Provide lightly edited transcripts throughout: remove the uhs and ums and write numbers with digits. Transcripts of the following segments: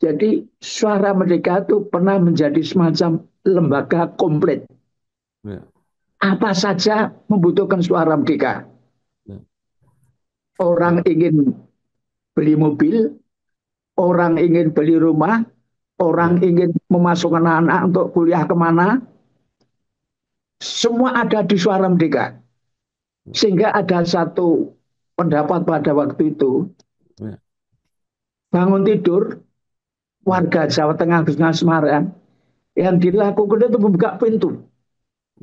Jadi Suara Merdeka itu pernah menjadi semacam lembaga komplit. Ya, Apa saja membutuhkan Suara Merdeka. ya, Orang ya, ingin beli mobil, orang ingin beli rumah, orang ya, ingin memasukkan anak untuk kuliah kemana, semua ada di Suara Merdeka. Sehingga ada satu pendapat pada waktu itu, ya, bangun tidur, ya, warga Jawa Tengah khususnya Semarang, yang dilakukan itu membuka pintu.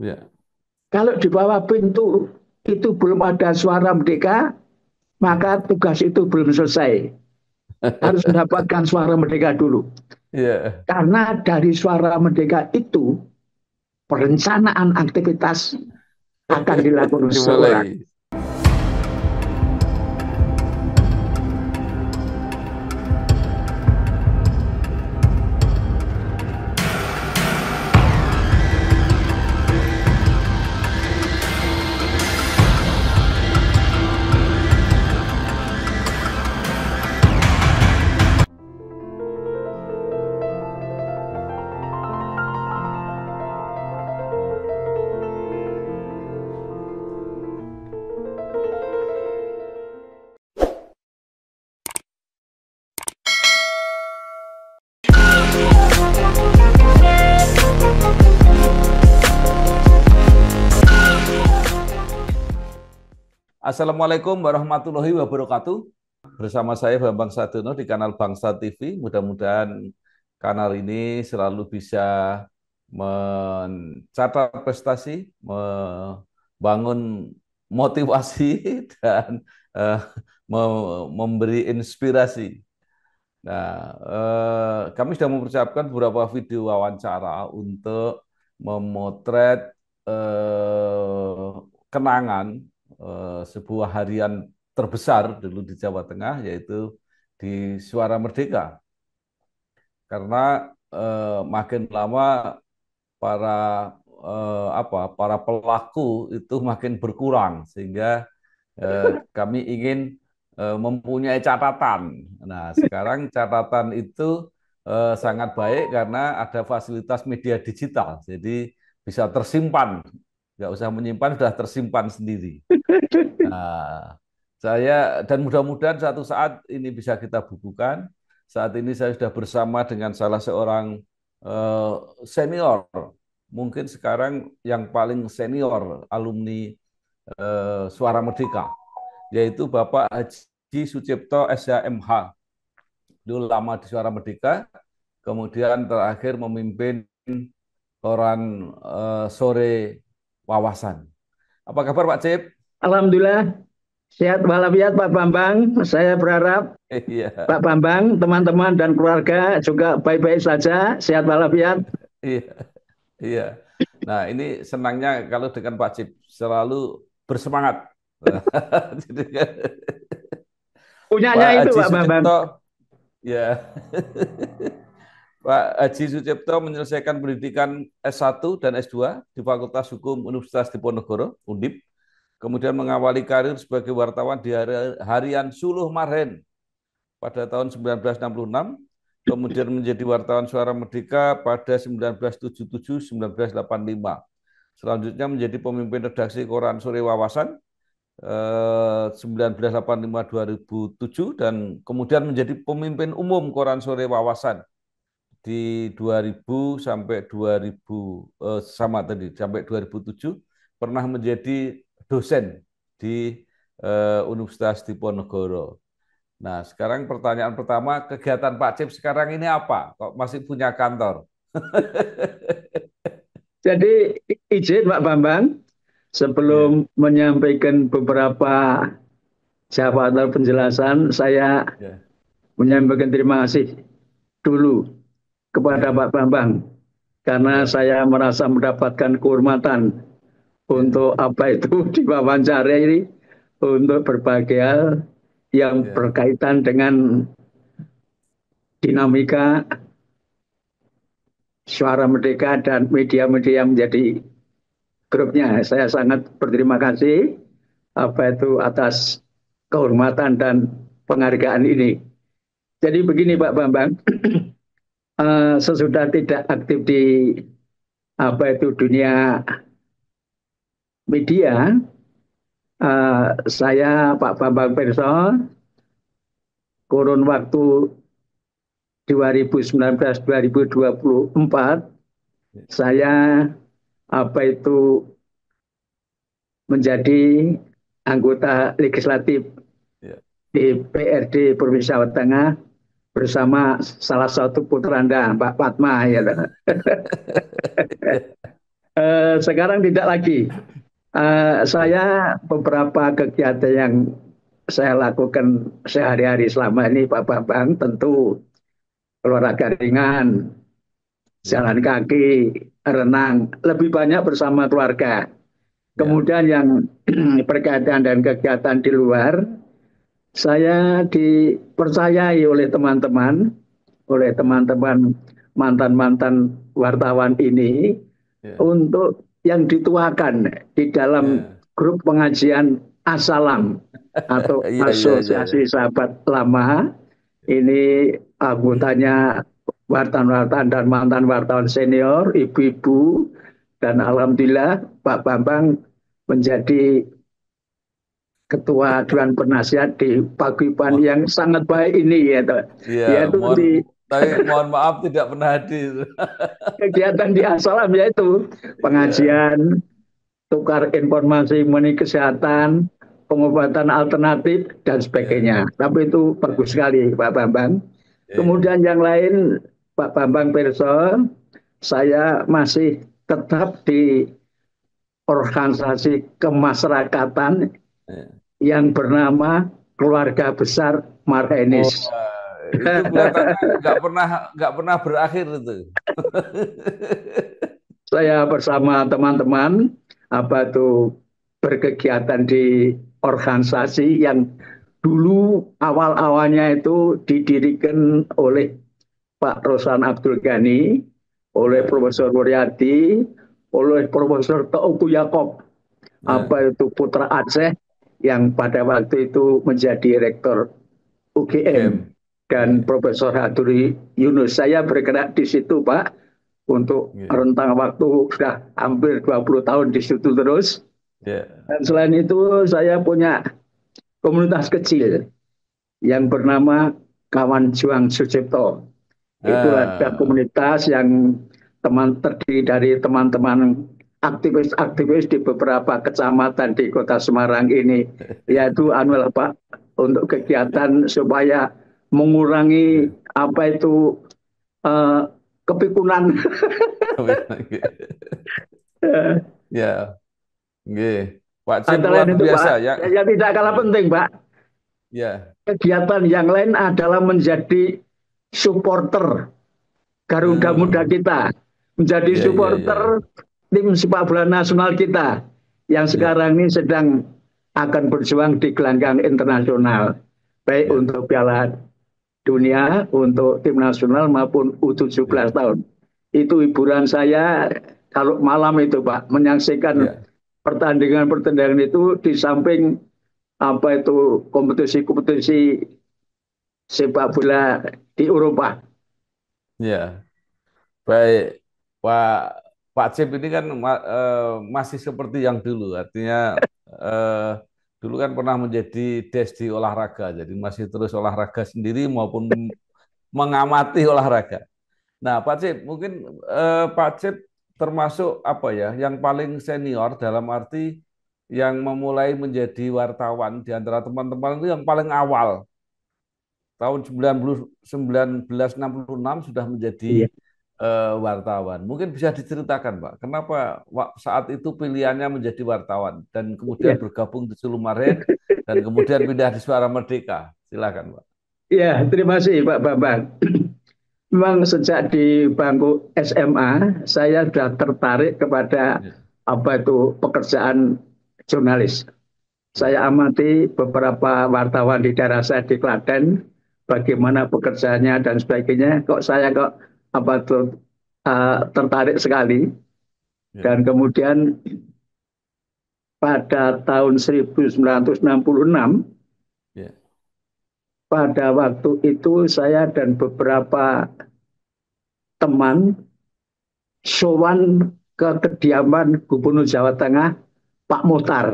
ya. Kalau di bawah pintu itu belum ada Suara Merdeka, maka tugas itu belum selesai. Harus mendapatkan Suara Merdeka dulu. Ya, Karena dari Suara Merdeka itu, perencanaan aktivitas akan dilakukan seseorang. dimulai. Assalamualaikum warahmatullahi wabarakatuh. Bersama saya Bambang Sadono di kanal Bangsa TV. Mudah-mudahan kanal ini selalu bisa mencatat prestasi, membangun motivasi, dan eh, memberi inspirasi. Nah, kami sudah mempersiapkan beberapa video wawancara untuk memotret eh, kenangan sebuah harian terbesar dulu di Jawa Tengah, yaitu di Suara Merdeka. Karena makin lama para para pelaku itu makin berkurang, sehingga kami ingin mempunyai catatan. Nah, sekarang catatan itu sangat baik karena ada fasilitas media digital, jadi bisa tersimpan, nggak usah menyimpan, sudah tersimpan sendiri. Nah, saya dan mudah-mudahan suatu saat ini bisa kita bukukan. Saat ini saya sudah bersama dengan salah seorang eh, senior, mungkin sekarang yang paling senior alumni Suara Merdeka, yaitu Bapak Haji Sucipto SHMH. Dulu lama di Suara Merdeka, kemudian terakhir memimpin koran sore wawasan. Apa kabar Pak Cip? Alhamdulillah, sehat walafiat Pak Bambang. Saya berharap Iya, Pak Bambang, teman-teman dan keluarga juga baik-baik saja, sehat walafiat. iya, iya. Nah, ini senangnya kalau dengan Pak Cip selalu bersemangat. Jadi, Punyanya Pak itu Haji Pak Bambang. Sucipto, ya, Pak Haji Sucipto menyelesaikan pendidikan S1 dan S2 di Fakultas Hukum Universitas Diponegoro, Undip. Kemudian mengawali karir sebagai wartawan di harian Suluh Marhen pada tahun 1966, kemudian menjadi wartawan Suara Merdeka pada 1977-1985. Selanjutnya menjadi pemimpin redaksi koran Sore Wawasan 1985-2007, dan kemudian menjadi pemimpin umum koran Sore Wawasan di 2000 sampai 2000 sama tadi sampai 2007, pernah menjadi dosen di Universitas Diponegoro. Nah, sekarang pertanyaan pertama, kegiatan Pak Cip sekarang ini apa? Kok masih punya kantor? Jadi izin Pak Bambang, Ya, sebelum menyampaikan beberapa jawaban atau penjelasan, saya ya, menyampaikan terima kasih dulu kepada ya, Pak Bambang karena ya, saya merasa mendapatkan kehormatan ya, untuk apa itu diwawancara ini untuk berbagai hal yang ya, berkaitan dengan dinamika Suara Merdeka dan media-media yang menjadi grupnya. Saya sangat berterima kasih apa itu atas kehormatan dan penghargaan ini. Jadi begini Ya, Pak Bambang, sesudah tidak aktif di apa itu dunia media, saya Pak Bambang Perso kurun waktu 2019-2024 ya, saya apa itu menjadi anggota legislatif ya. DPRD Provinsi Jawa Tengah bersama salah satu putra Anda, Pak Fatma. Ya. Sekarang tidak lagi. Ya, Saya beberapa kegiatan yang saya lakukan sehari-hari selama ini, Pak Bambang, tentu olahraga ringan, ya, jalan kaki, renang, lebih banyak bersama keluarga. ya, Kemudian yang berkaitan dan kegiatan di luar, saya dipercayai oleh ya, teman-teman mantan-mantan wartawan ini ya, untuk yang dituakan di dalam ya. grup pengajian Asalam atau Iya, iya, iya, iya. Asosiasi Sahabat Lama. Ini anggotanya wartawan-wartawan dan mantan wartawan senior, ibu-ibu, dan alhamdulillah Pak Bambang menjadi ketua Dewan Penasihat di paguyuban Mo- yang sangat baik ini ya, Iya, yaitu mohon, di tapi mohon maaf tidak pernah hadir. kegiatan di Asalam, yaitu Iya, pengajian, tukar informasi mengenai kesehatan, pengobatan alternatif, dan iya, sebagainya. Tapi itu iya, bagus sekali, Pak Bambang. iya, Kemudian yang lain, Pak Bambang Perso, saya masih tetap di organisasi kemasyarakatan iya. yang bernama Keluarga Besar Oh, Marhenis. itu kelihatannya nggak pernah berakhir itu. Saya bersama teman-teman apa itu berkegiatan di organisasi yang dulu awal-awalnya itu didirikan oleh Pak Rosan Abdul Ghani, oleh Ya, Profesor Muryadi, oleh Profesor Teuku Yakob, ya, apa itu putra Aceh yang pada waktu itu menjadi rektor UGM, game. dan Iya, Profesor Haduri Yunus. Saya bergerak di situ, Pak, untuk iya, rentang waktu sudah hampir 20 tahun di situ terus. iya, Dan selain itu saya punya komunitas kecil yang bernama Kawan Juang Sucipto. Itulah ah, komunitas yang terdiri dari teman-teman aktivis-aktivis di beberapa kecamatan di Kota Semarang ini, yaitu anual Pak, untuk kegiatan supaya mengurangi iya. apa itu eh, kepikunan. Ya, nggih. Pak Cip Antara luar lain itu biasa Pak, ya. yang tidak kalah Iya, penting Pak, iya, kegiatan yang lain adalah menjadi supporter Garuda Muda hmm, kita, menjadi iya, iya, iya, supporter tim sepak bola nasional kita yang iya, sekarang ini sedang akan berjuang di gelanggang internasional, baik iya, untuk Piala Dunia, untuk tim nasional maupun U17 iya, tahun. Itu hiburan saya kalau malam itu Pak, menyaksikan iya, pertandingan-pertandingan itu di samping apa itu kompetisi-kompetisi sepak bola di Eropa. iya. Baik, Pak Pak Cip ini kan masih seperti yang dulu, artinya eh, dulu kan pernah menjadi des di olahraga, jadi masih terus olahraga sendiri maupun mengamati olahraga. Nah, Pak Cip, mungkin Pak Cip termasuk apa ya, yang paling senior dalam arti yang memulai menjadi wartawan di antara teman-teman itu yang paling awal tahun 1966 sudah menjadi Iya, wartawan. Mungkin bisa diceritakan, Pak, kenapa saat itu pilihannya menjadi wartawan dan kemudian iya. bergabung di Sulumaret dan kemudian pindah di Suara Merdeka. Silakan, Pak. Ya, terima kasih Pak Bambang. Memang sejak di bangku SMA, saya sudah tertarik kepada Ya, apa itu pekerjaan jurnalis. ya, Saya amati beberapa wartawan di daerah saya di Klaten, ya, bagaimana pekerjaannya dan sebagainya. Kok saya kok apa tuh tertarik sekali. ya, Dan kemudian pada tahun 1966, ya, pada waktu itu saya dan beberapa teman sowan ke kediaman Gubernur Jawa Tengah Pak Muhtar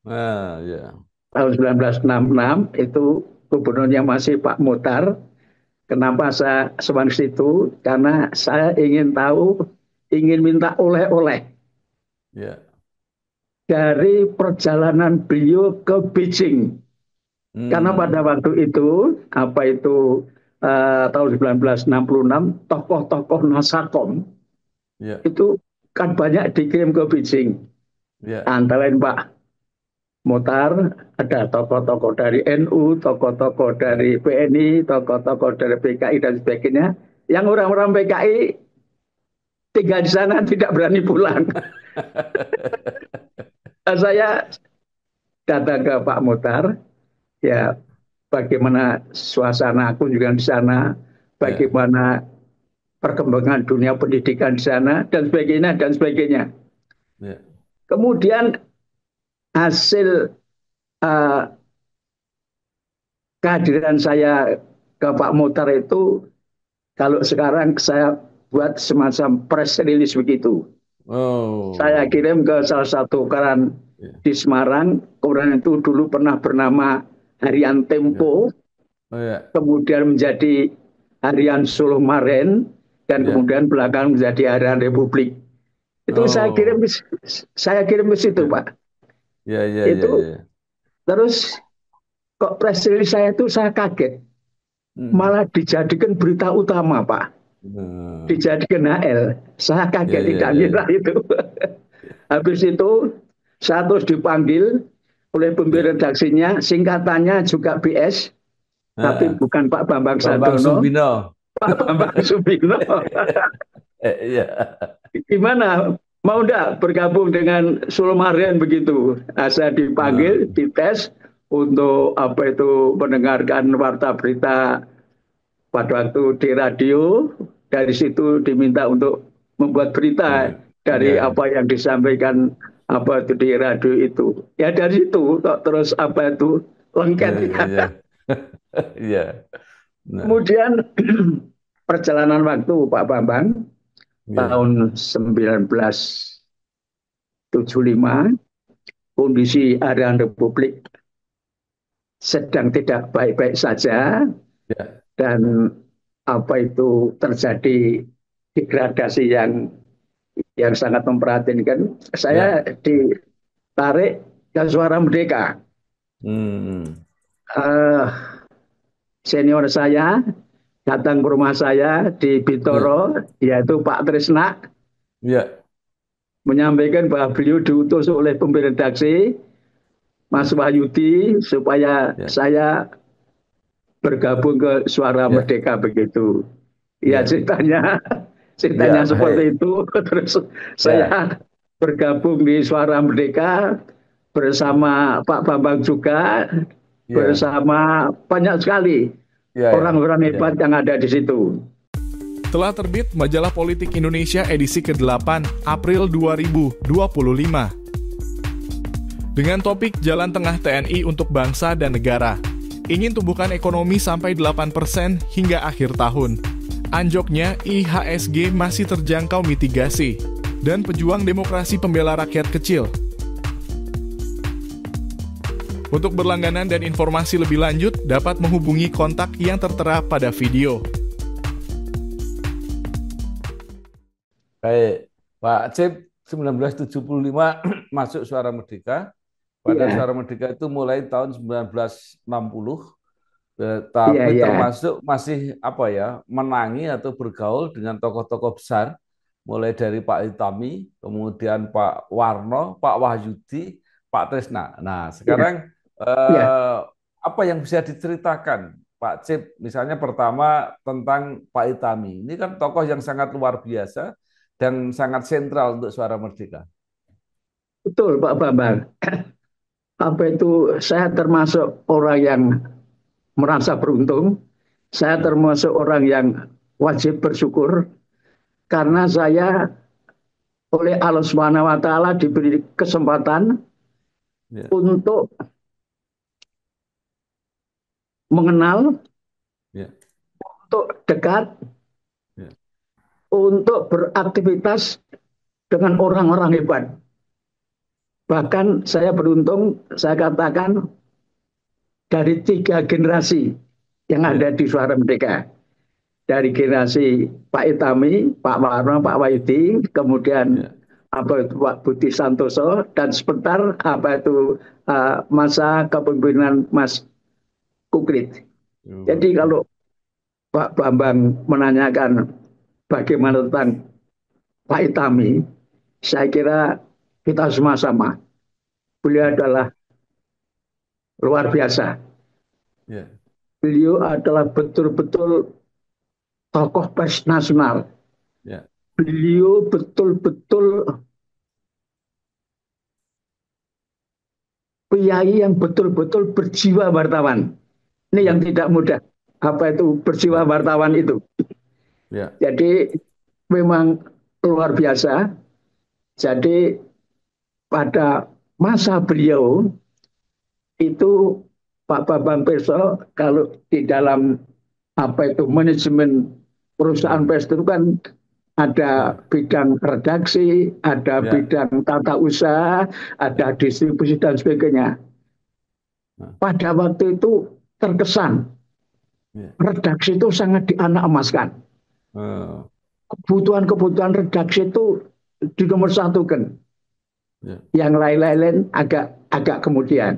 Ah, ya, tahun 1966 itu gubernurnya masih Pak Muhtar. Kenapa saya sowan ke situ? Karena saya ingin tahu, ingin minta oleh-oleh ya. dari perjalanan beliau ke Beijing. Karena pada Hmm, waktu itu, apa itu tahun 1966, tokoh-tokoh Nasakom ya, itu kan banyak dikirim ke Beijing. ya, Antara lain Pak Muhtar, ada tokoh-tokoh dari NU, tokoh-tokoh ya. dari PNI, tokoh-tokoh dari PKI dan sebagainya. Yang orang-orang PKI tinggal di sana tidak berani pulang. Saya datang ke Pak Muhtar, ya bagaimana suasana kunjungan di sana, Ya, bagaimana perkembangan dunia pendidikan di sana, dan sebagainya, dan sebagainya. ya, Kemudian hasil uh, kehadiran saya ke Pak Muhtar itu, kalau sekarang saya buat semacam press release begitu. Saya oh, kirim ke salah satu koran ya, di Semarang, koran itu dulu pernah bernama Harian ya, Tempo, oh, ya, kemudian menjadi Harian Solo Maren, dan ya, kemudian belakang menjadi Harian Republik. Itu oh, saya kirim ke situ, ya, Pak. ya, ya, ya, Itu ya. terus kok press release saya itu saya kaget, Hmm. malah dijadikan berita utama, Pak. Nah, Dijadikan HL. Saya ya, kaget ya, tidak ya, kira ya, itu. Habis itu saya terus dipanggil oleh pemimpin ya. redaksinya, singkatannya juga BS, tapi Nah, bukan Pak Bambang Bambang Sadono, Sumbino. Pak Bambang Subino. Iya, Gimana? Mau enggak bergabung dengan Sulmarian begitu? Nah, saya nah, dipanggil, dites untuk apa itu mendengarkan warta berita pada waktu di radio. Dari situ diminta untuk membuat berita ya, dari ya, apa yang disampaikan apa itu di radio itu. Ya dari situ kok terus apa itu ya, lengket ya, ya. ya, ya. Nah, Kemudian perjalanan waktu Pak Bambang ya, tahun 1975, kondisi Harian Republik sedang tidak baik-baik saja, ya, dan apa itu terjadi degradasi yang sangat memprihatinkan. Saya ya. ditarik ke Suara Merdeka. Hmm, Uh, Senior saya datang ke rumah saya di ya, Bintoro, yaitu Pak Trisna, ya, menyampaikan bahwa beliau diutus oleh pemimpin redaksi Mas ya, Wahyudi supaya ya, saya bergabung ke Suara ya, Merdeka begitu. Ya ya, ceritanya ceritanya ya, seperti baik, itu. Terus ya, saya bergabung di Suara Merdeka ya, bersama Pak Bambang juga, ya, bersama banyak sekali ya, ya, orang-orang hebat ya. yang ada di situ. Telah terbit Majalah Politik Indonesia edisi ke-8 April 2025 dengan topik Jalan Tengah TNI untuk Bangsa dan Negara. Ingin tumbuhkan ekonomi sampai 8% hingga akhir tahun. Anjoknya IHSG masih terjangkau mitigasi dan pejuang demokrasi pembela rakyat kecil. Untuk berlangganan dan informasi lebih lanjut dapat menghubungi kontak yang tertera pada video. Baik, Pak Cip 1975 masuk Suara Merdeka. Pada Iya, Suara Merdeka itu mulai tahun 1960, iya, tapi iya. termasuk masih apa ya, menangi atau bergaul dengan tokoh-tokoh besar, mulai dari Pak Itami, kemudian Pak Warno, Pak Wahyudi, Pak Tresna. Nah, Iya, sekarang iya. apa yang bisa diceritakan Pak Cip, misalnya pertama tentang Pak Itami. Ini kan tokoh yang sangat luar biasa dan sangat sentral untuk Suara Merdeka. Betul Pak Bambang. Apa itu saya termasuk orang yang merasa beruntung. Saya Ya, termasuk orang yang wajib bersyukur karena ya, saya oleh Allah Subhanahu wa taala diberi kesempatan ya, untuk mengenal, Ya. untuk dekat, Ya. untuk beraktivitas dengan orang-orang hebat. Bahkan saya beruntung, saya katakan dari 3 generasi yang Ya. ada di Suara Merdeka. Dari generasi Pak Itami, Pak Warno, Pak Wahyudi, kemudian Ya. Pak Budi Santoso, dan sebentar masa kepemimpinan Mas Kukrit. Jadi kalau Pak Bambang menanyakan bagaimana tentang Pak Itami, saya kira kita semua sama. Beliau adalah luar biasa. Ya. Beliau adalah betul-betul tokoh pers nasional. Ya. Beliau betul-betul priai yang betul-betul berjiwa wartawan. Ini yang tidak mudah. Apa itu berjiwa Ya. wartawan itu? Ya. Jadi memang luar biasa. Jadi pada masa beliau itu Pak Bambang Peso kalau di dalam manajemen perusahaan pers itu kan ada Ya. bidang redaksi, ada Ya. bidang tata usaha, ada distribusi dan sebagainya. Nah. Pada waktu itu terkesan Ya. redaksi itu sangat dianak emaskan. Kebutuhan-kebutuhan redaksi itu dinomorsatukan. Ya. Yang lain-lain agak kemudian.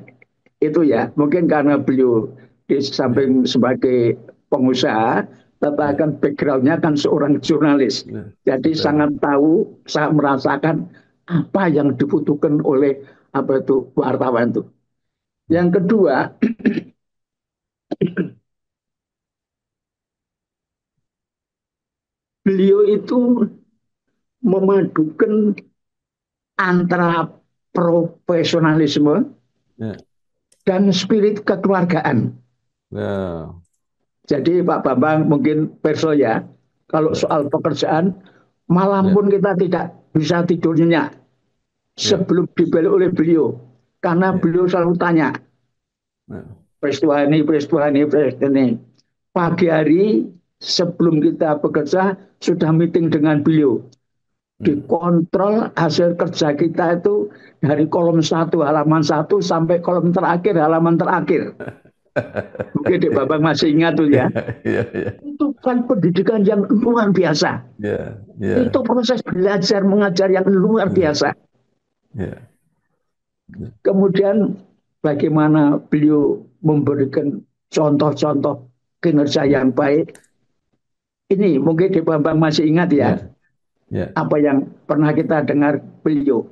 Itu ya, mungkin karena beliau di samping sebagai pengusaha, tetapi kan backgroundnya kan seorang jurnalis. Ya. Jadi Betul. sangat tahu, sangat merasakan apa yang dibutuhkan oleh wartawan itu. Yang kedua, beliau itu memadukan antara profesionalisme Ya. dan spirit kekeluargaan. Ya. Jadi Pak Bambang mungkin perso ya, kalau Ya. soal pekerjaan, malam Ya. pun kita tidak bisa tidur nyenyak sebelum dibeli oleh beliau. Karena Ya. beliau selalu tanya, Ya. peristiwa ini, peristiwa ini, peristiwa ini. Pagi hari sebelum kita bekerja, sudah meeting dengan beliau. Dikontrol hasil kerja kita itu dari kolom 1, halaman 1, sampai kolom terakhir, halaman terakhir. Mungkin Dek Bambang masih ingat tuh ya. Ya. Ya. Itu kan pendidikan yang luar biasa. Ya. Ya. Itu proses belajar mengajar yang luar biasa. Ya. Kemudian bagaimana beliau memberikan contoh-contoh kinerja yang baik. Ini mungkin Dek Bambang masih ingat ya. Ya. Apa yang pernah kita dengar beliau.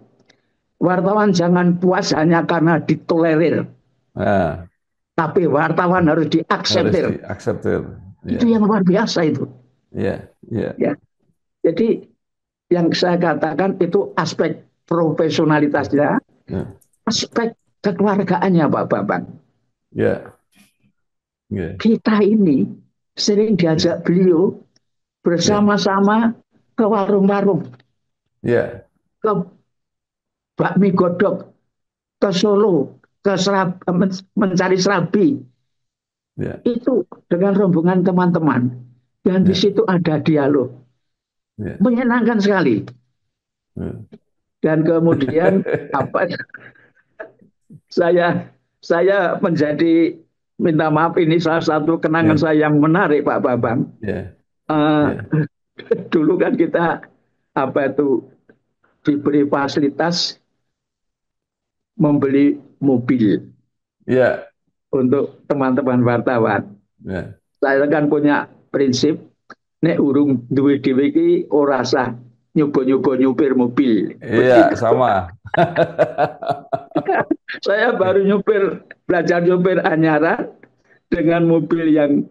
Wartawan jangan puas hanya karena ditolerir. Nah, Tapi wartawan harus harus diakseptir. diakseptir. Itu yang luar biasa itu. Ya. Ya. Ya. Jadi yang saya katakan itu aspek profesionalitasnya, Ya. aspek kekeluargaannya Pak Bambang. Ya. Ya. Kita ini sering diajak beliau bersama-sama ke warung-warung, Ya. ke bakmi godok, ke Solo, ke mencari serabi. Ya. Itu dengan rombongan teman-teman. Dan di situ ada dialog. Ya. Menyenangkan sekali. Ya. Dan kemudian saya menjadi, minta maaf, ini salah satu kenangan saya yang menarik Pak Bambang. Ya. Dulu kan kita diberi fasilitas membeli mobil Ya. untuk teman-teman wartawan. Ya. Saya kan punya prinsip, nek urung duwe dhewe iki ora usah nyoba-nyoba nyupir mobil. Iya, sama. Saya baru belajar nyupir anyara dengan mobil yang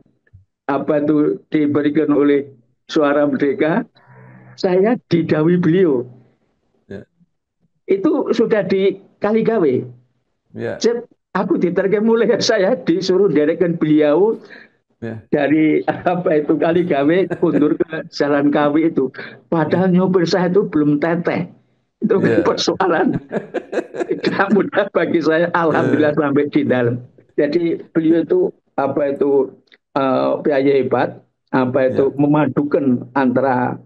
diberikan oleh Suara Merdeka. Saya didhawuhi beliau. Ya. Itu sudah di Kaligawe. Ya. Aku diterke mulai, saya disuruh derekan beliau dari Kaligawe mundur ke Jalan Kawi itu. Padahal nyopir saya itu belum teteh. Itu persoalan tidak mudah bagi saya. Alhamdulillah sampai di dalam. Jadi beliau itu apa itu biaya hebat, apa itu Ya, memadukan antara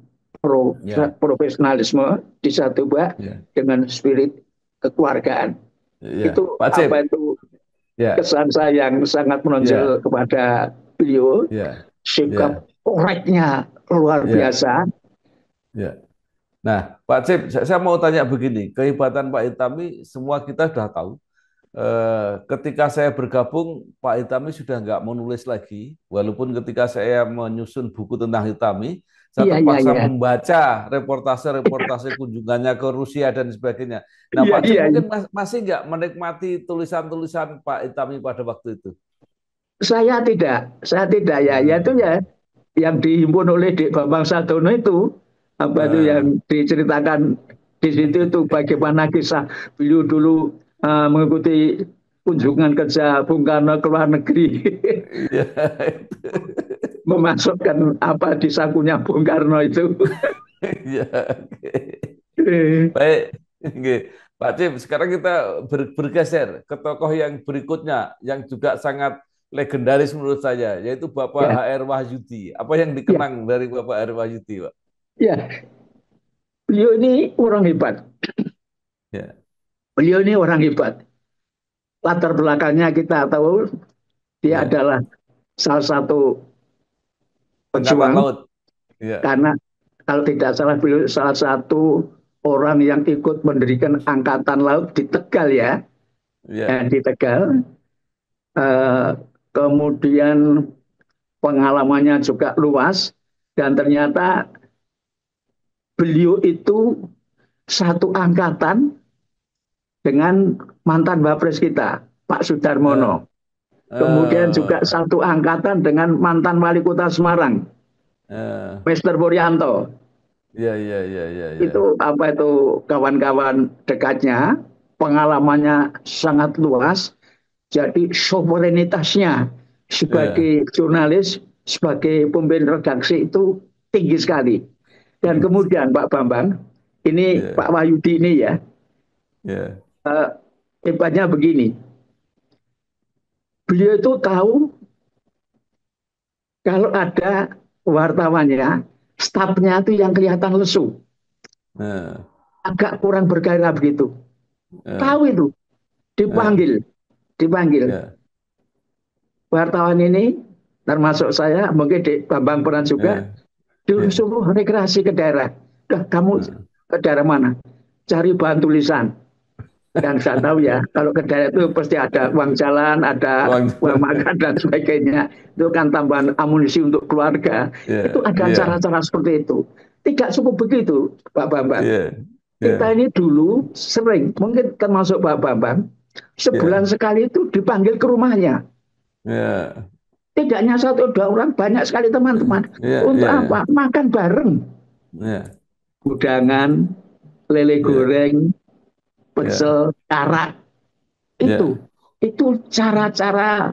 ya, profesionalisme di satu pihak ya, dengan spirit kekeluargaan. ya. Itu Pak Cip, apa itu ya, kesan saya yang sangat menonjol ya, kepada beliau, ya, sikap ya, koreknya luar ya, biasa. ya. Nah, Pak Cip, saya mau tanya begini, kehebatan Pak Hitami semua kita sudah tahu. Ketika saya bergabung, Pak Hitami sudah nggak mau nulis lagi. Walaupun ketika saya menyusun buku tentang Hitami, saya Iya, iya, terpaksa iya. membaca reportase-reportase kunjungannya ke Rusia dan sebagainya. Nah, Iya, Pak Cip iya, iya. mungkin masih nggak menikmati tulisan-tulisan Pak Hitami pada waktu itu? Saya tidak ya. Ya itu Hmm. ya yang dihimpun oleh Dik Bambang Sadono itu, apa itu yang Hmm. diceritakan di situ itu bagaimana kisah beliau dulu mengikuti kunjungan kerja Bung Karno ke luar negeri, Iya, memasukkan apa di sakunya Bung Karno itu. iya. Baik, oke. Pak Cip, sekarang kita bergeser ke tokoh yang berikutnya, yang juga sangat legendaris menurut saya, yaitu Bapak Ya, HR Wahyudi. Apa yang ya, dikenang dari Bapak HR Wahyudi, Pak? ya. Beliau ini orang hebat. Ya, Beliau ini orang hebat. Latar belakangnya kita tahu dia ya. adalah salah satu Angkatan pejuang Laut. Ya, karena kalau tidak salah beliau salah satu orang yang ikut mendirikan angkatan laut di Tegal ya, ya, di Tegal. Eh, kemudian pengalamannya juga luas dan ternyata beliau itu satu angkatan dengan mantan Wapres kita, Pak eh, Sudarmono. Kemudian juga eh, satu angkatan dengan mantan Wali Kota Semarang, eh. Mr. Puryanto. Ya, ya, ya, ya, Itu ya, apa itu kawan-kawan dekatnya, pengalamannya sangat luas. Jadi suverenitasnya ya, sebagai jurnalis, sebagai pemimpin redaksi itu tinggi sekali. Dan kemudian Pak Bambang, ini Pak ya, Wahyudi ini ya, ya, eh, hebatnya begini. Beliau itu tahu kalau ada wartawannya, stafnya itu yang kelihatan lesu, eh, agak kurang bergairah begitu. eh, Tahu itu, eh, dipanggil, dipanggil. ya, Wartawan ini, termasuk saya, mungkin di Bambang pernah juga, eh, ya, disuruh rekreasi ke daerah. Dah kamu eh. ke daerah mana? Cari bahan tulisan. Dan saya tahu ya, kalau ke daerah itu pasti ada uang jalan, ada Uang. uang makan dan sebagainya. Itu kan tambahan amunisi untuk keluarga. Itu Ya, ada ya, cara-cara seperti itu. Tidak cukup begitu, Pak Bambang. ya, Kita ya, ini dulu sering, mungkin termasuk Pak Bambang, sebulan ya, sekali itu dipanggil ke rumahnya. ya, Tidak hanya satu dua orang, banyak sekali teman-teman. ya, Untuk ya, apa? Makan bareng. ya, Udangan, lele ya, goreng, ya, pecel, karak. Itu. ya, Itu cara-cara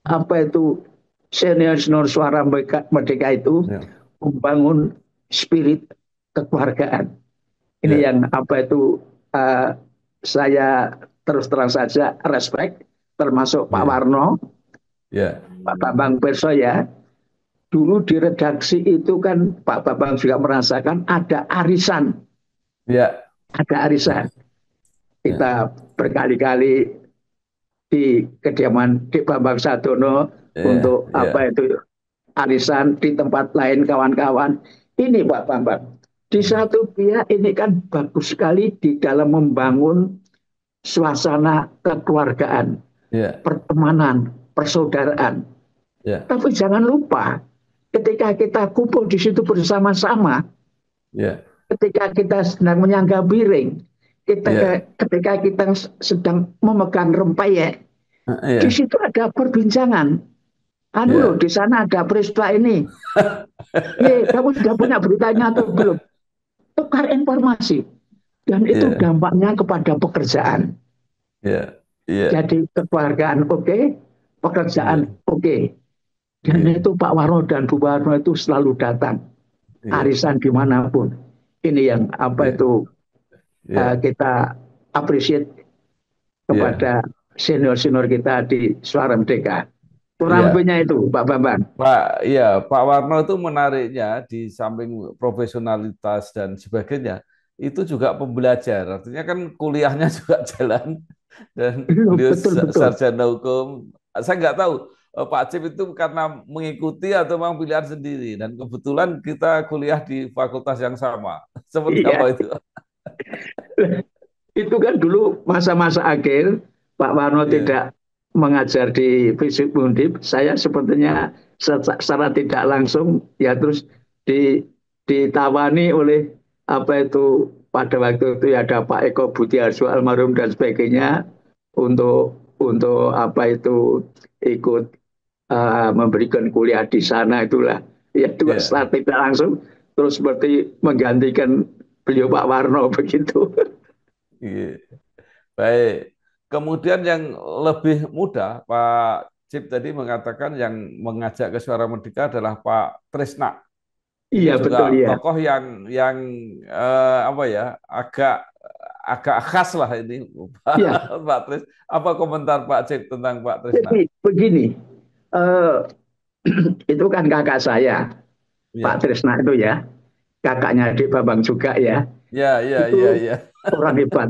apa itu senior-senior suara merdeka itu ya, membangun spirit kekeluargaan. Ini ya, yang apa itu saya terus terang saja respect, termasuk Pak ya, Warno, ya, Pak Bambang Perso ya. Dulu di redaksi itu kan Pak Bambang juga merasakan ada arisan, ya, ada arisan. ya, Kita berkali-kali di kediaman di Bambang Sadono ya, untuk apa ya, itu arisan di tempat lain kawan-kawan. Ini Pak Bambang. Di satu pihak ini kan bagus sekali di dalam membangun suasana kekeluargaan, ya, pertemanan, persaudaraan. ya, Tapi jangan lupa ketika kita kumpul di situ bersama-sama, ya, ketika kita sedang menyangga piring, ya, ketika kita sedang memegang rempeyek, di ya, situ ada perbincangan. Anu loh, ya, di sana ada peristiwa ini. Kamu sudah punya beritanya atau belum? Tukar informasi. Dan itu ya, dampaknya kepada pekerjaan. ya, ya, Jadi kekeluargaan oke, pekerjaan ya, oke. Dan ya, itu Pak Warno dan Bu Warno itu selalu datang. ya, Arisan dimanapun. Ini yang apa ya, itu ya, kita appreciate ya, kepada senior-senior kita di Suara Merdeka. kurang Iya, lebihnya itu, Pak Bambang. Pak Warno itu menariknya di samping profesionalitas dan sebagainya, itu juga pembelajar. Artinya kan kuliahnya juga jalan dan beliau Betul, betul. sarjana hukum. Saya nggak tahu Pak Cip itu karena mengikuti atau memang pilihan sendiri. Dan kebetulan kita kuliah di fakultas yang sama. Seperti apa Iya, itu? itu kan dulu masa-masa akhir Pak Warno Iya, tidak mengajar di Fisip Undip. Saya sepertinya secara tidak langsung ya terus di, ditawani oleh apa itu pada waktu itu ya ada Pak Eko Butiarso almarhum dan sebagainya untuk apa itu ikut memberikan kuliah di sana itulah ya itu iya, secara tidak langsung terus seperti menggantikan beliau Pak Warno begitu. iya. Baik. Kemudian yang lebih muda, Pak Cip tadi mengatakan yang mengajak ke Suara Merdeka adalah Pak Trisna. Ini Iya betul juga ya. tokoh yang apa ya, agak agak khas lah ini, Iya, Pak Tris. Apa komentar Pak Cip tentang Pak Trisna? jadi begini, eh, itu kan kakak saya, Pak Ya, Trisna itu ya, kakaknya Adik Bambang juga ya, ya, ya, ya, itu ya, orang hebat,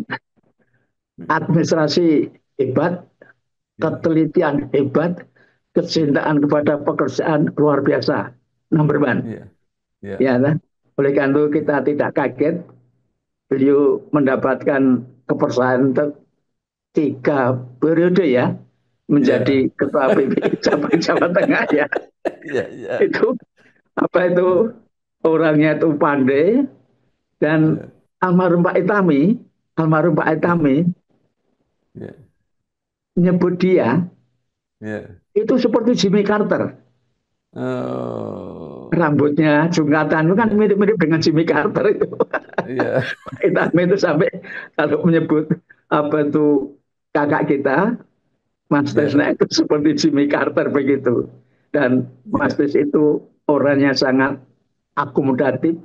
administrasi hebat, ketelitian hebat, kecintaan kepada pekerjaan luar biasa, number one. ya, ya, Ya, kan? Oleh karena itu kita tidak kaget beliau mendapatkan kepercayaan tiga periode ya ya, menjadi ketua PBI cabang Jawa Tengah ya. ya, ya, Itu apa itu orangnya itu pandai dan ya, almarhum Pak Itami, almarhum Pak Itami ya, menyebut dia ya. itu seperti Jimmy Carter. Oh, Rambutnya jungkatan itu kan ya, mirip-mirip dengan Jimmy Carter itu. ya, Pak Itami itu sampai kalau menyebut apa itu kakak kita, Mas ya, Tesna itu seperti Jimmy Carter begitu. Dan Mas ya, Tes itu orangnya sangat akomodatif,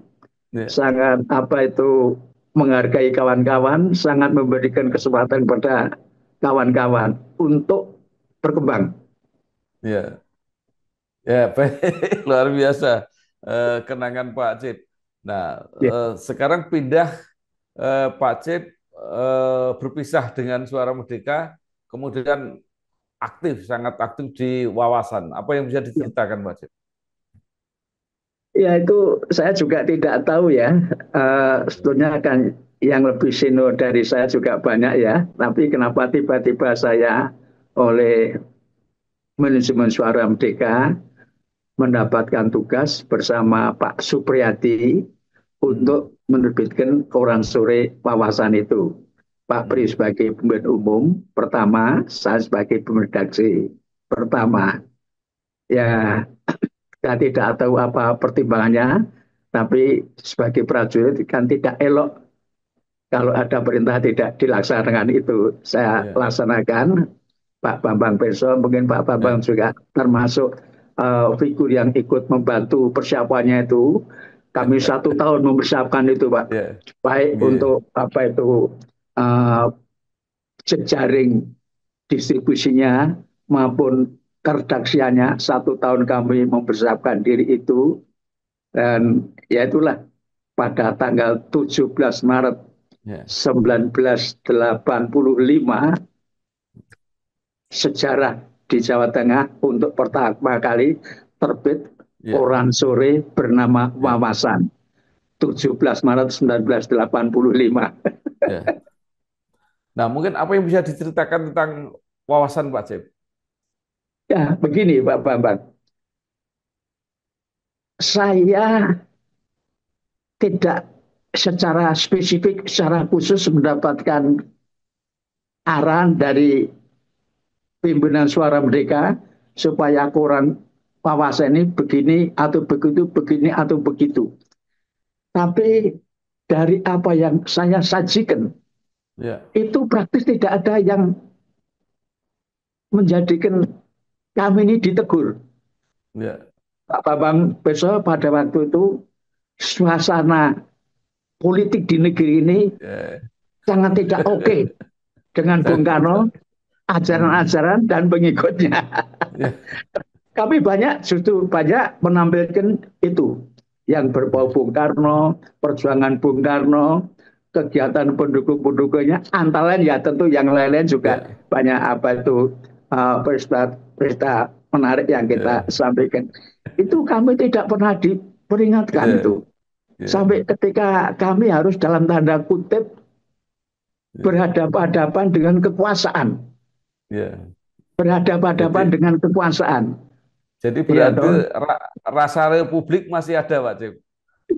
ya, sangat apa itu menghargai kawan-kawan, sangat memberikan kesempatan kepada kawan-kawan untuk berkembang. ya. Ya, baik. Luar biasa kenangan Pak Cip. Nah, Ya, sekarang pindah Pak Cip berpisah dengan Suara Merdeka, kemudian aktif, sangat aktif di Wawasan. Apa yang bisa ya. diceritakan Pak Cip? Ya, itu saya juga tidak tahu ya. Sebetulnya kan yang lebih senior dari saya juga banyak ya. Tapi kenapa tiba-tiba saya oleh manajemen Suara Merdeka mendapatkan tugas bersama Pak Supriyadi Hmm, untuk menerbitkan koran sore wawasan itu. Pak Pri hmm, sebagai pemimpin umum pertama, saya sebagai pemredaksi pertama. Ya, saya tidak tahu apa pertimbangannya, tapi sebagai prajurit kan tidak elok kalau ada perintah tidak dilaksanakan itu. Saya ya, laksanakan. Pak Bambang Beso, mungkin Pak Bambang ya, juga termasuk figur yang ikut membantu persiapannya itu. Kami 1 tahun mempersiapkan itu, Pak. ya, Baik ya, untuk apa itu uh, jejaring distribusinya maupun keredaksiannya. 1 tahun kami mempersiapkan diri itu dan ya itulah pada tanggal 17 Maret ya, 1985 sejarah di Jawa Tengah untuk pertama kali terbit ya, koran sore bernama ya, Wawasan 17 Maret 1985. ya. Nah, mungkin apa yang bisa diceritakan tentang Wawasan Pak Cip? Ya, begini Pak Bambang. Saya tidak secara spesifik, secara khusus mendapatkan arahan dari pimpinan Suara Merdeka supaya koran Wawasan ini begini atau begitu, begini atau begitu. Tapi dari apa yang saya sajikan, Ya, itu praktis tidak ada yang menjadikan kami ini ditegur. ya, Pak Bambang besok pada waktu itu suasana politik di negeri ini ya. sangat tidak oke dengan Bung Karno, Hmm, ajaran-ajaran dan pengikutnya. Ya, Kami justru banyak menampilkan itu yang berbau Bung Karno, perjuangan Bung Karno, kegiatan pendukung-pendukungnya, antara lain ya tentu yang lain-lain juga ya, banyak peristiwa menarik yang kita ya, sampaikan. Itu kami tidak pernah diperingatkan ya, itu. ya, Sampai ketika kami harus dalam tanda kutip ya, berhadapan-hadapan dengan kekuasaan. ya. Berhadapan-hadapan Jadi dengan kekuasaan. jadi Iya berarti toh. rasa republik masih ada, Pak Cip.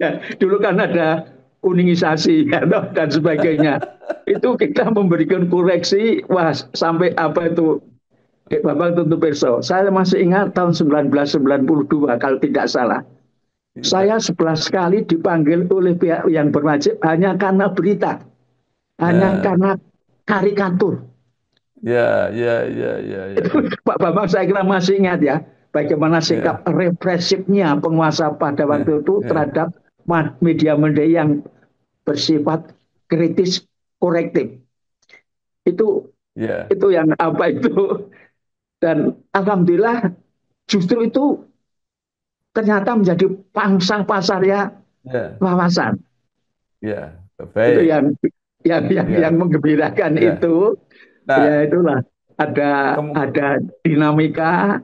Ya, dulu kan ada kuningisasi ya, toh, dan sebagainya. Itu kita memberikan koreksi, wah sampai apa itu, Bapak tentu perso. Saya masih ingat tahun 1992 kalau tidak salah. Ya, Saya 11 kali dipanggil oleh pihak yang berwajib hanya karena berita, hanya nah, karena karikatur. ya, ya, ya, ya, ya, Itu Pak Bambang saya kira masih ingat ya, bagaimana sikap ya, represifnya penguasa pada ya, waktu itu ya, terhadap media-media yang bersifat kritis korektif. Itu ya, itu yang apa itu, dan alhamdulillah justru itu ternyata menjadi pangsa pasarnya ya, wawasan. ya, Itu baik, yang ya, menggembirakan ya. itu. Ya Nah, itulah, ada dinamika,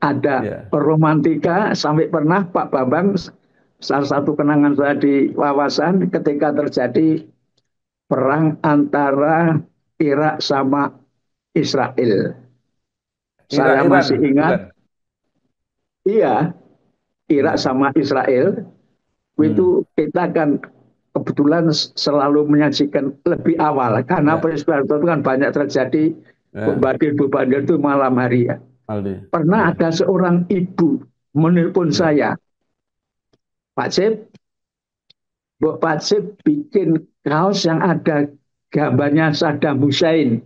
ada ya, romantika, sampai pernah Pak Bambang, salah satu kenangan saya di wawasan ketika terjadi perang antara Irak sama Israel. Saya Iran, masih ingat, bukan? iya, Irak Ya, sama Israel hmm, itu kita kan kebetulan selalu menyajikan lebih awal karena ya, peristiwa itu kan banyak terjadi, ya, bombardir itu malam hari ya. Aldi, Pernah ya, ada seorang ibu menelpon ya, saya, Pak Cip, Pak Cip bikin kaos yang ada gambarnya Saddam Hussein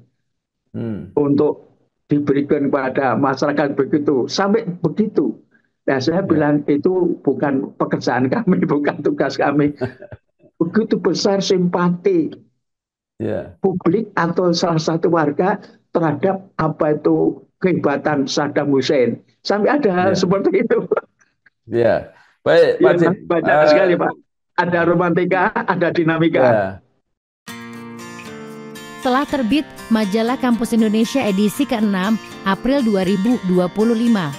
hmm, untuk diberikan kepada masyarakat begitu, sampai begitu. Nah, saya ya, bilang itu bukan pekerjaan kami, bukan tugas kami. Begitu besar simpati ya, publik atau salah satu warga terhadap apa itu kehebatan Saddam Hussein. Sampai ada hal ya, seperti itu. ya. Baik, Pak Ya, Cip. banyak sekali, Pak. Ada romantika, ada dinamika. Ya, Telah terbit Majalah Kampus Indonesia edisi ke-6 April 2025.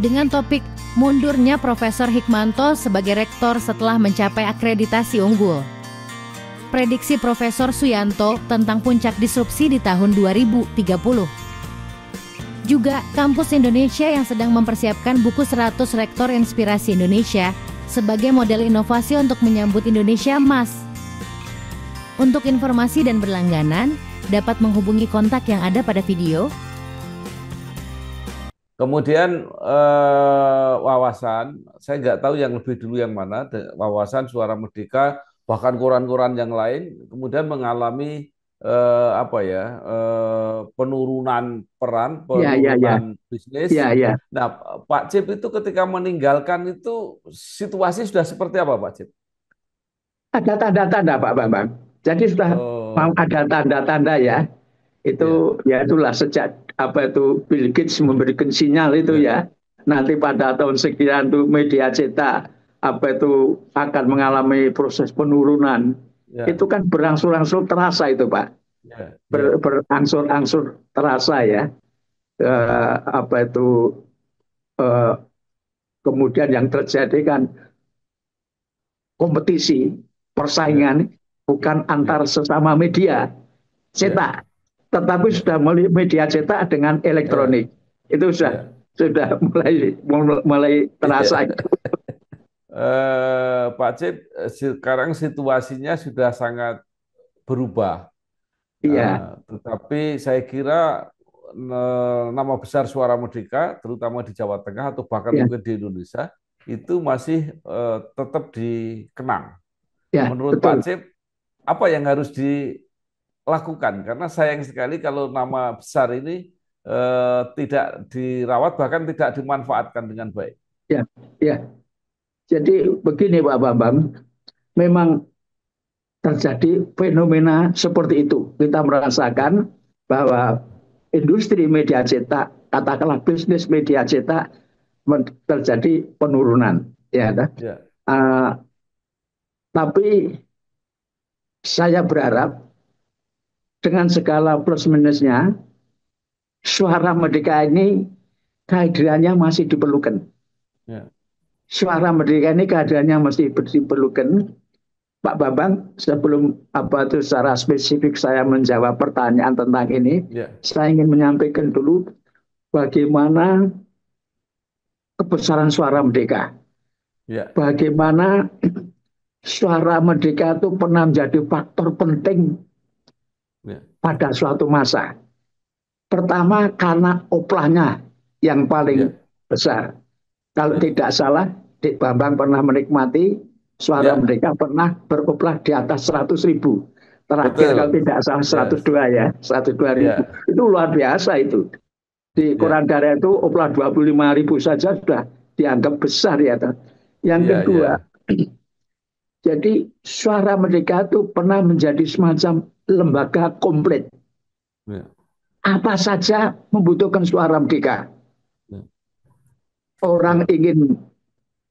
Dengan topik Mundurnya Profesor Hikmanto sebagai Rektor setelah mencapai akreditasi unggul. Prediksi Profesor Suyanto tentang puncak disrupsi di tahun 2030. Juga Kampus Indonesia yang sedang mempersiapkan buku 100 Rektor Inspirasi Indonesia sebagai model inovasi untuk menyambut Indonesia Emas. Untuk informasi dan berlangganan, dapat menghubungi kontak yang ada pada video. kemudian wawasan, saya nggak tahu yang lebih dulu yang mana, wawasan, Suara Merdeka, bahkan koran-koran yang lain, kemudian mengalami apa ya, penurunan peran, Ya, ya, ya, penurunan bisnis. ya, ya. Nah, Pak Cip itu ketika meninggalkan itu situasi sudah seperti apa, Pak Cip? Ada tanda-tanda, Pak Bambang. Jadi sudah mau Oh, ada tanda-tanda ya. ya, Itu ya itulah sejak apa itu Bill Gates memberikan sinyal itu ya, ya. Nanti pada tahun sekian tuh media cetak apa itu akan mengalami proses penurunan. ya, Itu kan berangsur-angsur terasa itu, Pak. ya, ya, Berangsur-angsur terasa ya. Apa itu eh, kemudian yang terjadi kan kompetisi, ya, persaingan bukan antar ya, sesama media ya, cetak, tetapi ya, sudah mulai media cetak dengan ya, elektronik. Itu ya. sudah mulai terasa Iya. itu. Pak Cip, sekarang situasinya sudah sangat berubah. Iya, Tetapi saya kira nama besar Suara Merdeka, terutama di Jawa Tengah atau bahkan iya, mungkin di Indonesia, itu masih tetap dikenang. ya, Menurut Pak betul. Cip, apa yang harus dilakukan? Karena sayang sekali kalau nama besar ini tidak dirawat, bahkan tidak dimanfaatkan dengan baik. Ya, ya. Jadi begini Pak Bambang, memang terjadi fenomena seperti itu. Kita merasakan bahwa industri media cetak katakanlah bisnis media cetak terjadi penurunan, ya. Ya. Uh, tapi saya berharap dengan segala plus minusnya, Suara Merdeka ini kehadirannya masih diperlukan. Ya. Suara Merdeka ini kehadirannya masih diperlukan. Pak Bambang, sebelum secara spesifik saya menjawab pertanyaan tentang ini, saya ingin menyampaikan dulu bagaimana kebesaran Suara Merdeka. Bagaimana Suara Merdeka itu pernah menjadi faktor penting pada suatu masa. Pertama karena oplahnya yang paling besar. Kalau tidak salah, Dik Bambang pernah menikmati Suara Merdeka pernah beroplah di atas 100.000. Terakhir kalau tidak salah 102 ya, 102.000. Itu luar biasa itu. Di Koran Darah itu oplah 25.000 saja sudah dianggap besar ya. Yang kedua, jadi Suara Merdeka itu pernah menjadi semacam lembaga komplit. Apa saja membutuhkan Suara Merdeka. Orang ingin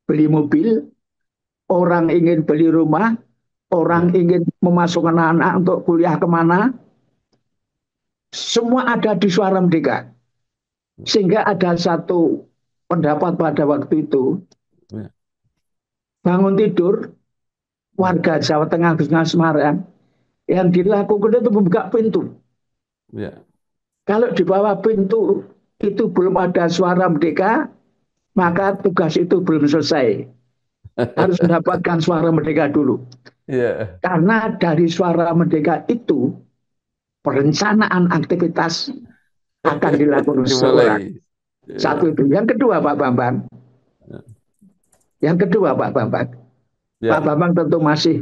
beli mobil, orang ingin beli rumah, orang ingin memasukkan anak untuk kuliah kemana, semua ada di Suara Merdeka. Sehingga ada satu pendapat pada waktu itu, bangun tidur, warga Jawa Tengah, khususnya Semarang, yang dilakukan itu membuka pintu. Kalau di bawah pintu itu belum ada Suara Merdeka, maka tugas itu belum selesai. Harus mendapatkan Suara Merdeka dulu. Karena dari Suara Merdeka itu perencanaan aktivitas akan dilakukan seseorang. Satu itu. Yang kedua Pak Bambang. Pak Bambang tentu masih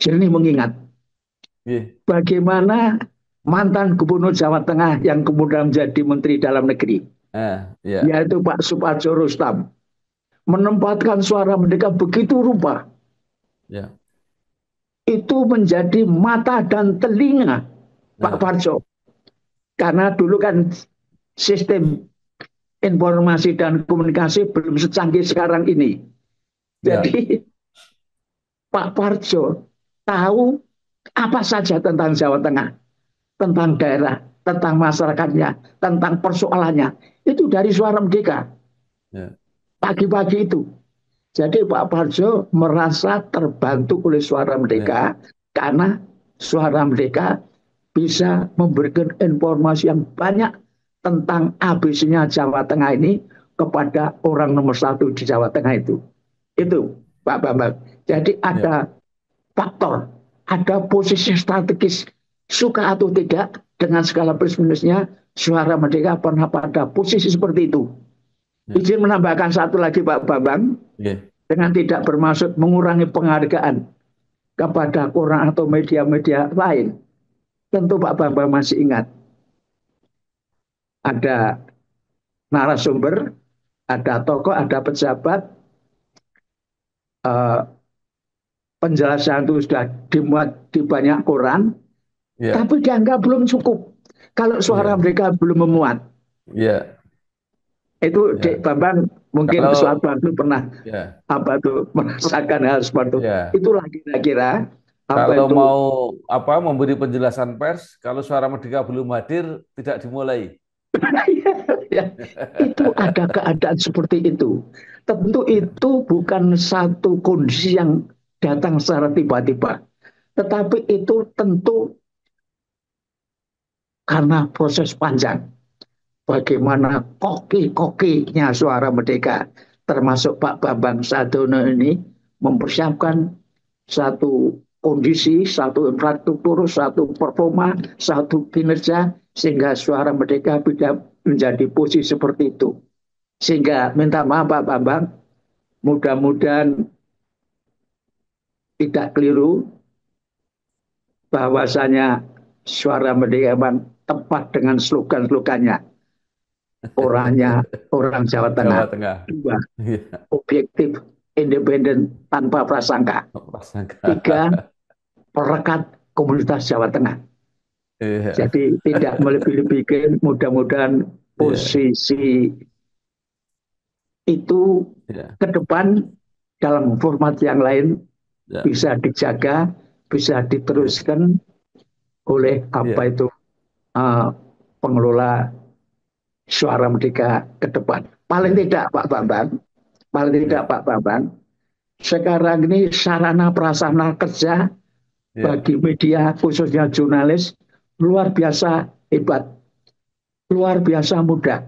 jernih mengingat bagaimana mantan Gubernur Jawa Tengah yang kemudian menjadi Menteri Dalam Negeri, yaitu Pak Supardjo Rustam, menempatkan Suara Merdeka begitu rupa. Itu menjadi mata dan telinga Pak Pardjo. Karena dulu kan sistem informasi dan komunikasi belum secanggih sekarang ini. Jadi Pak Pardjo tahu apa saja tentang Jawa Tengah, tentang daerah, tentang masyarakatnya, tentang persoalannya. Itu dari Suara Merdeka. Pagi-pagi itu. Jadi Pak Pardjo merasa terbantu oleh Suara Merdeka karena Suara Merdeka bisa memberikan informasi yang banyak tentang ABC-nya Jawa Tengah ini kepada orang nomor 1 di Jawa Tengah itu. Itu Pak Bambang. Jadi ada faktor, ada posisi strategis, suka atau tidak, dengan segala plus minusnya, Suara Merdeka pernah pada posisi seperti itu. Izin menambahkan satu lagi Pak Bambang, dengan tidak bermaksud mengurangi penghargaan kepada orang atau media-media lain. Tentu Pak Bambang masih ingat, ada narasumber, ada tokoh, ada pejabat, penjelasan itu sudah dimuat di banyak koran, tapi dianggap belum cukup. Kalau Suara Merdeka belum memuat. Itu Dik Bambang mungkin suatu waktu pernah merasakan hal seperti itu. Itulah kira-kira. Kalau mau memberi penjelasan pers, kalau Suara Merdeka belum hadir, tidak dimulai. Itu ada keadaan seperti itu. Tentu itu bukan satu kondisi yang datang secara tiba-tiba. Tetapi itu tentu karena proses panjang. Bagaimana koki-kokinya Suara Merdeka, termasuk Pak Bambang Sadono ini, mempersiapkan satu kondisi, satu infrastruktur, satu performa, satu kinerja, sehingga Suara Merdeka bisa menjadi posisi seperti itu. Sehingga minta maaf Pak Bambang, mudah-mudahan tidak keliru bahwasanya Suara Merdeka memang tepat dengan slogan-slogannya. Orangnya orang Jawa Tengah. Dua, objektif, independen, tanpa prasangka. 3, perekat komunitas Jawa Tengah. Iya. Jadi tidak melebih-lebihkan, mudah-mudahan Iya. posisi itu Iya. ke depan dalam format yang lain Iya. bisa dijaga, bisa Iya. diteruskan oleh apa Iya. itu uh, pengelola Suara Merdeka ke depan. Paling Iya. tidak Pak Bambang, paling tidak Iya. Pak Bambang, sekarang ini sarana prasarana kerja Iya. bagi media khususnya jurnalis luar biasa hebat, luar biasa mudah.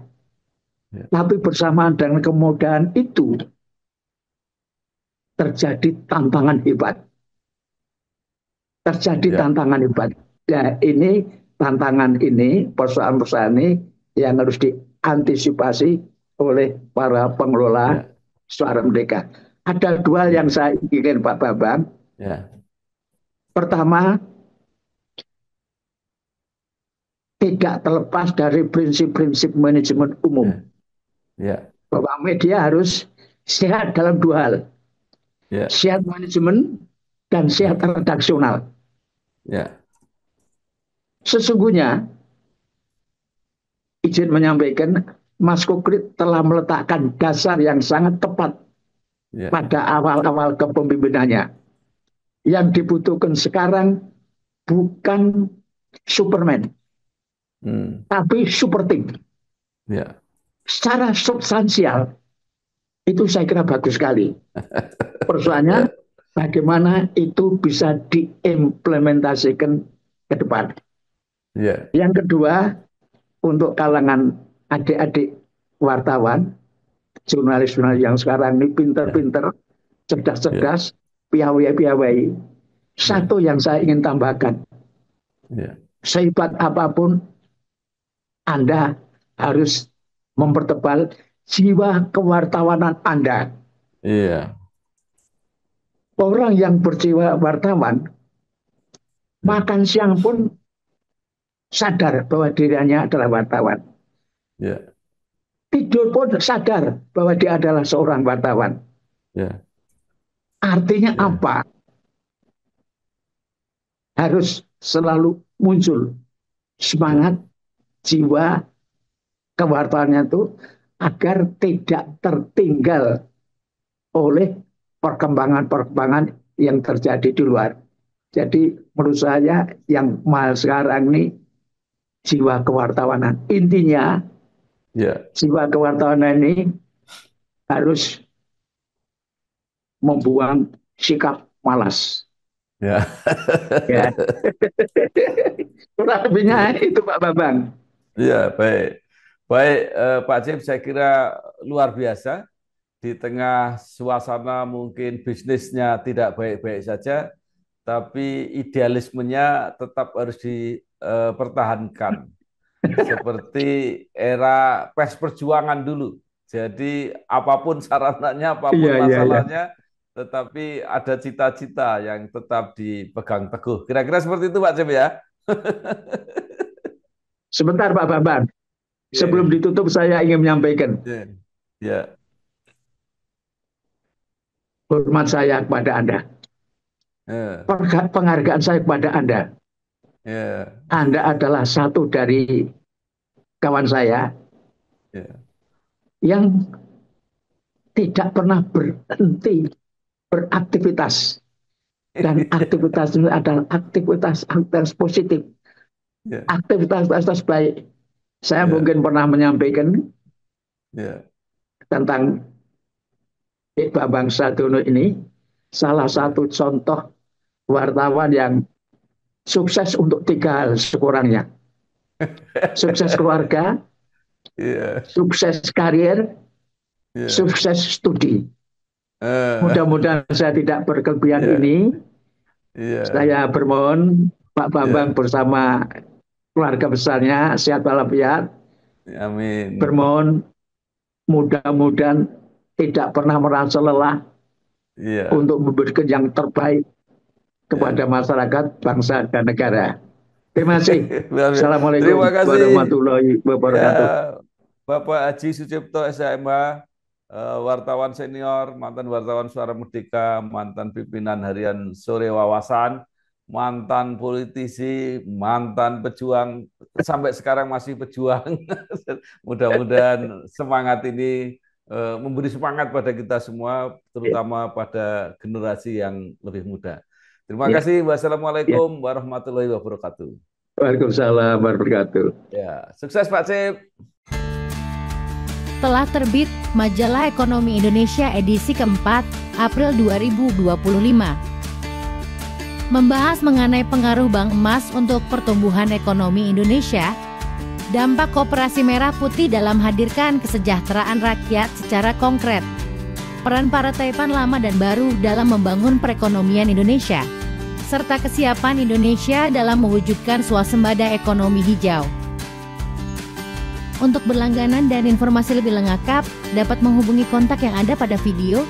Iya. Tapi bersamaan dengan kemudahan itu terjadi tantangan hebat, terjadi Iya. tantangan hebat. Ya ini tantangan ini, persoalan-persoalan ini yang harus diantisipasi oleh para pengelola Iya. Suara Merdeka. Ada dua yang Iya. saya ingin Pak Bambang. Iya. Pertama, tidak terlepas dari prinsip-prinsip manajemen umum. Iya. Iya. Bahwa media harus sehat dalam dua hal. Iya. Sehat manajemen dan sehat redaksional. Iya. Sesungguhnya, izin menyampaikan, Mas Kukrit telah meletakkan dasar yang sangat tepat Iya. pada awal-awal kepemimpinannya. Yang dibutuhkan sekarang bukan Superman, tapi super team. Iya. Secara substansial, itu saya kira bagus sekali. Persoalannya, bagaimana itu bisa diimplementasikan ke depan. Iya. Yang kedua, untuk kalangan adik-adik wartawan, jurnalis-jurnalis yang sekarang ini pinter-pinter, Iya. cerdas-cerdas, piawai-piawai. Iya. Satu yang saya ingin tambahkan, Iya. sehebat apapun Anda harus mempertebal jiwa kewartawanan Anda. Iya. Orang yang berjiwa wartawan, makan siang pun sadar bahwa dirinya adalah wartawan. Iya. Tidur pun sadar bahwa dia adalah seorang wartawan. Iya. Artinya Iya. apa? Harus selalu muncul semangat jiwa kewartawannya itu agar tidak tertinggal oleh perkembangan-perkembangan yang terjadi di luar. Jadi menurut saya yang mahal sekarang ini jiwa kewartawanan. Intinya Iya. jiwa kewartawanan ini harus membuang sikap malas. Ya. Ya. Kurang lebihnya itu Pak Bambang. Iya, baik. Baik, Pak Cip, saya kira luar biasa. Di tengah suasana mungkin bisnisnya tidak baik-baik saja, tapi idealismenya tetap harus dipertahankan. Seperti era pers perjuangan dulu. Jadi apapun sarananya, apapun Iya, iya, iya. masalahnya, tetapi ada cita-cita yang tetap dipegang teguh. Kira-kira seperti itu Pak Cip ya? Sebentar Pak Bambang. Sebelum Oke. ditutup saya ingin menyampaikan Ya, ya, hormat saya kepada Anda. ya, Penghargaan saya kepada Anda. ya, Anda adalah satu dari kawan saya ya, yang tidak pernah berhenti beraktivitas. Dan aktivitas ini adalah aktivitas positif. ya, Aktivitas baik. Saya ya, mungkin pernah menyampaikan ya, tentang Bambang Sadono ini. Salah ya, satu contoh wartawan yang sukses untuk tiga hal sekurangnya. Sukses keluarga, ya, sukses karir, ya, sukses studi. eh, Mudah-mudahan saya tidak berkelebihan ya, ini. ya, Saya bermohon Pak Bambang ya, bersama keluarga besarnya sehat walafiat. amin. Bermohon mudah-mudahan tidak pernah merasa lelah Iya, untuk memberikan yang terbaik kepada ya. masyarakat, bangsa, dan negara. Terima kasih. Terima Assalamualaikum kasih warahmatullahi ya wabarakatuh. Bapak Haji Sucipto SHMH, wartawan senior, mantan wartawan Suara Merdeka, mantan pimpinan harian Sore Wawasan. mantan politisi, mantan pejuang, sampai sekarang masih pejuang. Mudah-mudahan semangat ini memberi semangat pada kita semua, terutama pada generasi yang lebih muda. Terima kasih. Wassalamualaikum warahmatullahi wabarakatuh. Waalaikumsalam warahmatullahi wabarakatuh. Ya, sukses Pak Cip. Telah terbit Majalah Ekonomi Indonesia edisi keempat, April 2025. Membahas mengenai pengaruh Bank Emas untuk pertumbuhan ekonomi Indonesia, dampak Koperasi Merah Putih dalam hadirkan kesejahteraan rakyat secara konkret, peran para taipan lama dan baru dalam membangun perekonomian Indonesia, serta kesiapan Indonesia dalam mewujudkan swasembada ekonomi hijau. Untuk berlangganan dan informasi lebih lengkap, dapat menghubungi kontak yang ada pada video